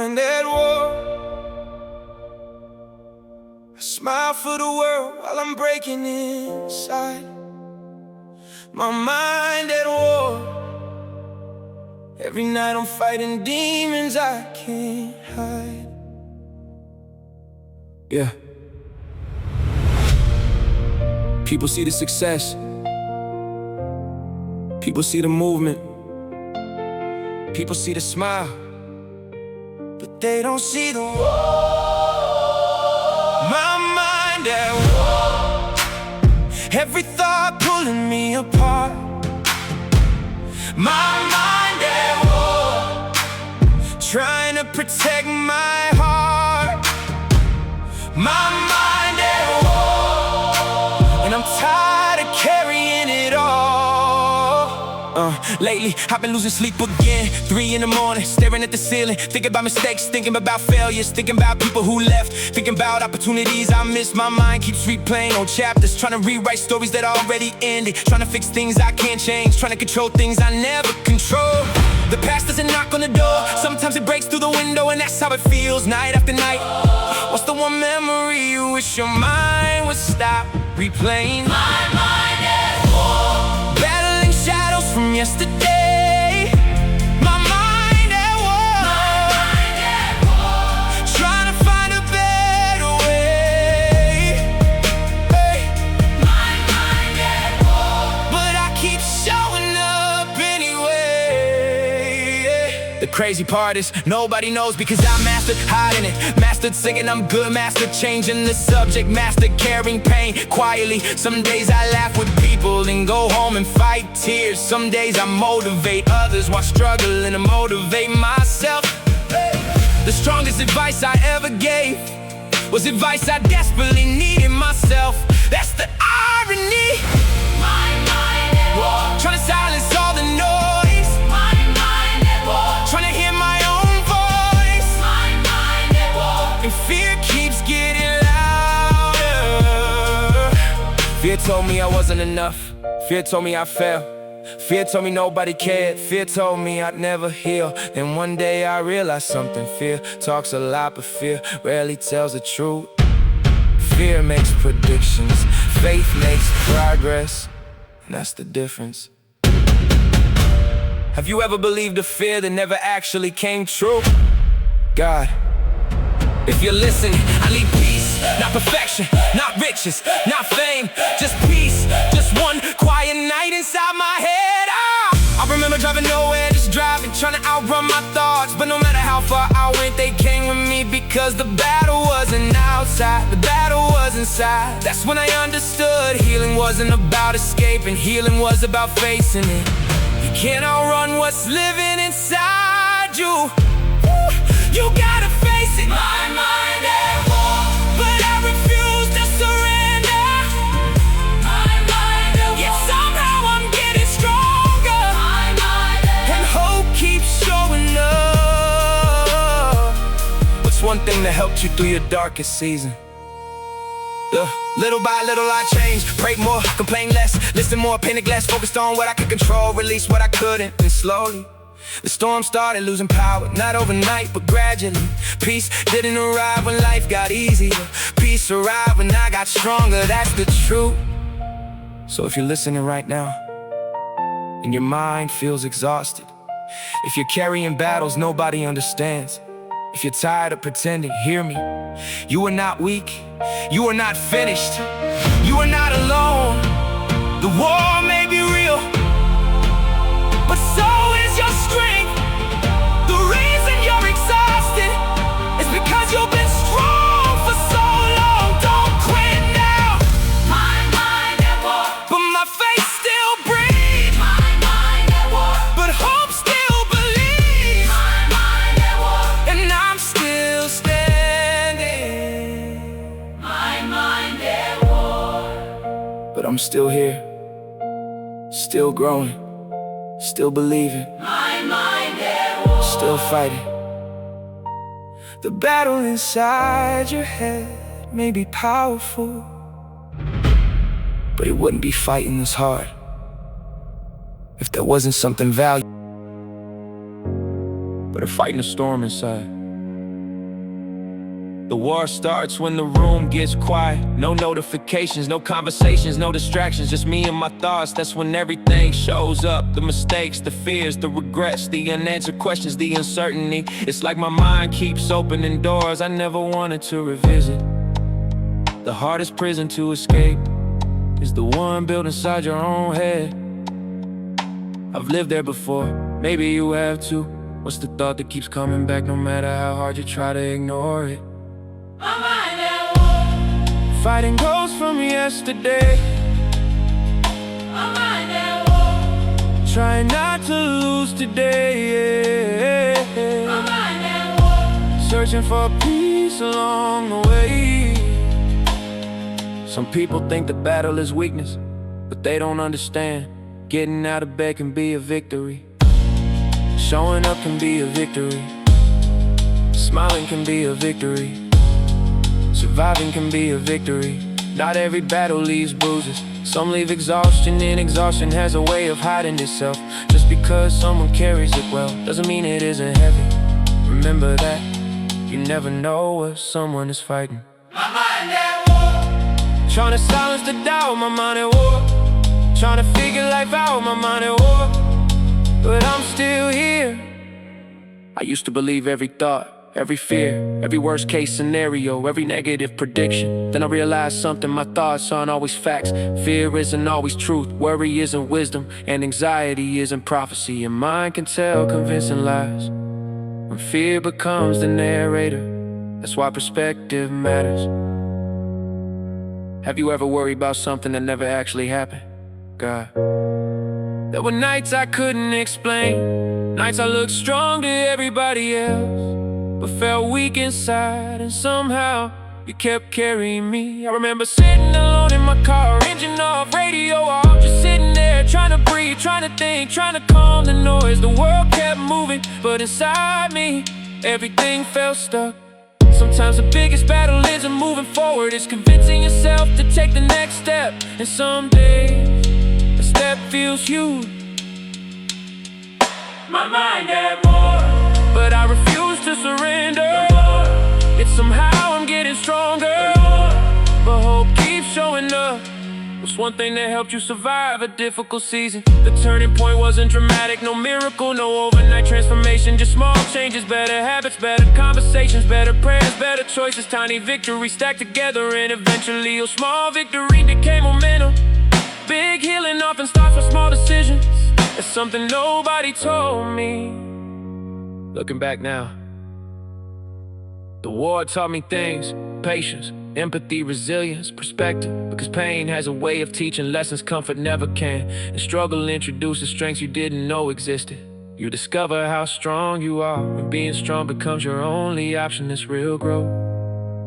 mind at war. I smile for the world while I'm breaking inside. My mind at war. Every night I'm fighting demons I can't hide. Yeah. People see the success, people see the movement, people see the smile, but they don't see the war. My mind at war. Every thought pulling me apart. My mind at war. Trying to protect my heart. My mind at war. And I'm tired of carrying it all. Lately, I've been losing sleep again. 3 in the morning, staring at the ceiling, thinking about mistakes, thinking about failures, thinking about people who left, thinking about opportunities I missed. My mind keeps replaying old chapters, trying to rewrite stories that already ended, trying to fix things I can't change, trying to control things I never control. The past doesn't knock on the door, sometimes it breaks through the window, and that's how it feels night after night. What's the one memory you wish your mind would stop replaying? My mind at war. Battling shadows from yesterday. My mind at war. My mind at war. Trying to find a better way. Hey. My mind at war. But I keep showing up anyway. The crazy part is nobody knows, because I mastered hiding it, mastered singing I'm good, mastered changing the subject, mastered carrying pain quietly. Some days I laugh with people and go home and fight tears. Some days I motivate others while struggling to motivate myself. The strongest advice I ever gave was advice I desperately needed myself. That's the irony. My mind at war. Trying to silence all the noise. My mind at war. Trying to hear my own voice. My mind at war. And fear keeps getting louder. Fear told me I wasn't enough. Fear told me I failed. Fear told me nobody cared. Fear told me I'd never heal. Then one day I realized something. Fear talks a lot, but fear rarely tells the truth. Fear makes predictions, faith makes progress, and that's the difference. Have you ever believed a fear that never actually came true? God, if you're listening, I need peace, not perfection, not riches, not fame, just peace. Just one quiet night inside my head. I remember driving nowhere, just driving, trying to outrun my thoughts. But no matter how far I went, they came with me, because the battle wasn't outside, the battle was inside. That's when I understood healing wasn't about escaping, healing was about facing it. You can't outrun what's living inside you. You gotta face it. My mind at war, but I refuse to surrender. My mind at war. Yet somehow I'm getting stronger. My mind at war. And hope keeps showing up. What's one thing that helped you through your darkest season? Little by little I changed, prayed more, complained less, listened more, painted less, focused on what I could control, released what I couldn't, and slowly the storm started losing power, not overnight, but gradually. Peace didn't arrive when life got easier. Peace arrived when I got stronger, that's the truth. So if you're listening right now, and your mind feels exhausted, if you're carrying battles nobody understands, if you're tired of pretending, hear me. You are not weak, you are not finished, you are not alone. The war may be real, but so is your strength. The reason you're exhausted is because you've been strong for so long. Don't quit now. My mind at war, but my faith still breathes. My mind at war, but hope still believes. My mind at war, and I'm still standing. My mind at war, but I'm still here, still growing, still believing, my mind at war. Still fighting. The battle inside your head may be powerful, but it wouldn't be fighting as hard if there wasn't something valuable but a fighting a storm inside. The war starts when the room gets quiet. No notifications, no conversations, no distractions, just me and my thoughts. That's when everything shows up. The mistakes, the fears, the regrets, the unanswered questions, the uncertainty. It's like my mind keeps opening doors I never wanted to revisit. The hardest prison to escape is the one built inside your own head. I've lived there before, maybe you have too. What's the thought that keeps coming back no matter how hard you try to ignore it? My mind at war. Fighting ghosts from yesterday. My mind at war. Trying not to lose today. My mind at war. Searching for peace along the way. Some people think the battle is weakness, but they don't understand. Getting out of bed can be a victory. Showing up can be a victory. Smiling can be a victory. Surviving can be a victory. Not every battle leaves bruises. Some leave exhaustion, and exhaustion has a way of hiding itself. Just because someone carries it well doesn't mean it isn't heavy. Remember that you never know what someone is fighting. My mind at war. Trying to silence the doubt, my mind at war. Trying to figure life out, my mind at war. But I'm still here. I used to believe every thought, every fear, every worst case scenario, every negative prediction. Then I realized something, my thoughts aren't always facts. Fear isn't always truth, worry isn't wisdom, and anxiety isn't prophecy. Your mind can tell convincing lies when fear becomes the narrator. That's why perspective matters. Have you ever worried about something that never actually happened? God, there were nights I couldn't explain. Nights I looked strong to everybody else, but felt weak inside, and somehow you kept carrying me. I remember sitting alone in my car, engine off, radio off, just sitting there trying to breathe, trying to think, trying to calm the noise. The world kept moving, but inside me, everything felt stuck. Sometimes the biggest battle isn't moving forward, it's convincing yourself to take the next step. And some days, a step feels huge. My mind at war. But I refuse to surrender. It's somehow I'm getting stronger. But hope keeps showing up. What's one thing that helped you survive a difficult season? The turning point wasn't dramatic, no miracle, no overnight transformation. Just small changes, better habits, better conversations, better prayers, better choices. Tiny victories stacked together, and eventually a small victory became momentum. Big healing often starts with small decisions. It's something nobody told me. Looking back now, the war taught me things: patience, empathy, resilience, perspective. Because pain has a way of teaching lessons comfort never can. And struggle introduces strengths you didn't know existed. You discover how strong you are when being strong becomes your only option. It's real growth.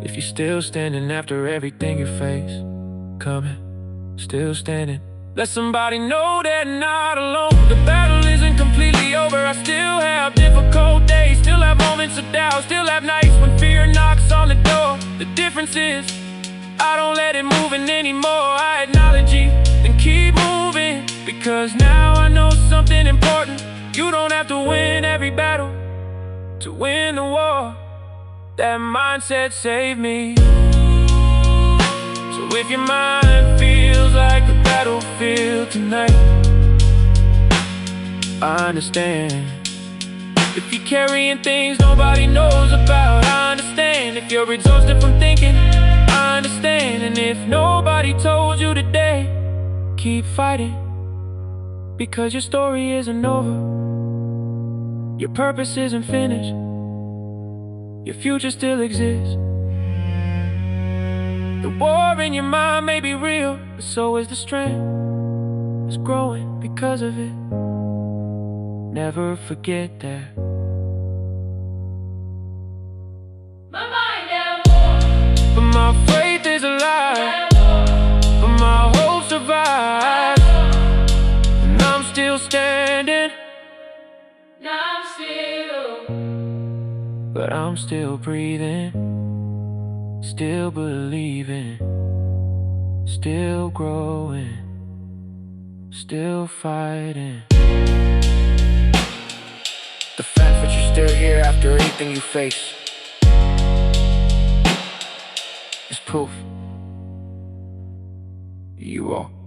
If you're still standing after everything you face, coming, still standing, let somebody know they're not alone. The battle isn't completely over. I still have difficult days, still have moments of doubt, still have nights when fear knocks on the door. The difference is, I don't let it move in anymore. I acknowledge it, then keep moving. Because now I know something important: you don't have to win every battle to win the war. That mindset saved me. So if your mind feels like a battlefield tonight, I understand. If you're carrying things nobody knows about, I understand. If you're exhausted from thinking, I understand. And if nobody told you today, keep fighting. Because your story isn't over, your purpose isn't finished, your future still exists. The war in your mind may be real, but so is the strength. It's growing because of it. Never forget that. My mind at war. But my faith is alive, but my hope survives. And I'm still standing, Now I'm still. but I'm still breathing, still believing, still growing, still fighting. The fact that you're still here after everything you face is proof you are